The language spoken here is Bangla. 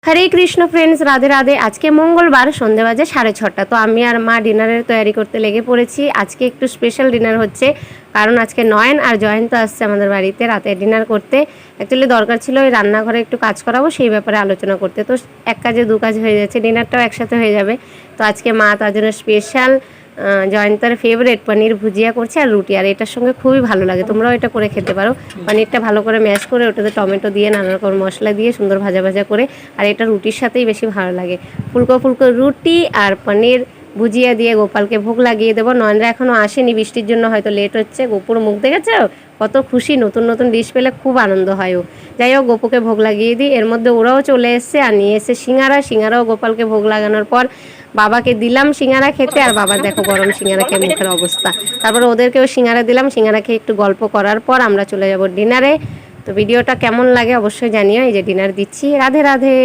হরে কৃষ্ণ ফ্রেন্ডস, রাধে রাধে। আজকে মঙ্গলবার, সন্ধে বাজে 6:30। তো আমি আর মা ডিনারের তৈরি করতে লেগে পড়েছি। আজকে একটু স্পেশাল ডিনার হচ্ছে, কারণ আজকে নয়ন আর জয়ন্ত আসছে আমাদের বাড়িতে রাতে ডিনার করতে। অ্যাকচুয়ালি দরকার ছিল ওই রান্নাঘরে একটু কাজ করাবো, সেই ব্যাপারে আলোচনা করতে। তো এক কাজে দু কাজ হয়ে যাচ্ছে, ডিনারটাও একসাথে হয়ে যাবে। তো আজকে মা তার জন্য স্পেশাল জয়ন্তার ফেভারিট পনির ভুজিয়া করছে আর রুটি, আর এটার সঙ্গে খুবই ভালো লাগে। তোমরাও এটা করে খেতে পারো। পনিরটা ভালো করে ম্যাশ করে ওটাতে টমেটো দিয়ে নানা রকম মশলা দিয়ে সুন্দর ভাজা ভাজা করে, আর এটা রুটির সাথেই বেশি ভালো লাগে। ফুলকো ফুলকো রুটি আর পনির ভুজিয়া দিয়ে গোপালকে ভোগ লাগিয়ে দেবো। নয়নরা এখনও আসেনি, বৃষ্টির জন্য হয়তো লেট হচ্ছে। গোপুর মুখ দেখেছো, কত খুশি, নতুন নতুন ডিশ পেলে খুব আনন্দ হয় ও। যাই হোক, গোপুকে ভোগ লাগিয়ে দিই। এর মধ্যে ওরাও চলে এসছে আর নিয়ে এসে সিঙ্গারাও গোপালকে ভোগ লাগানোর পর বাবাকে দিলাম সিঙ্গারা খেতে। আর বাবার দেখো গরম সিঙ্গারা খেয়ে মুখের অবস্থা। তারপরে ওদেরকেও সিঙ্গারা দিলাম। সিঙ্গারা খেয়ে একটু গল্প করার পর আমরা চলে যাব ডিনারে। তো ভিডিওটা কেমন লাগে অবশ্যই জানিও। এই যে ডিনার দিচ্ছি। রাধে রাধে।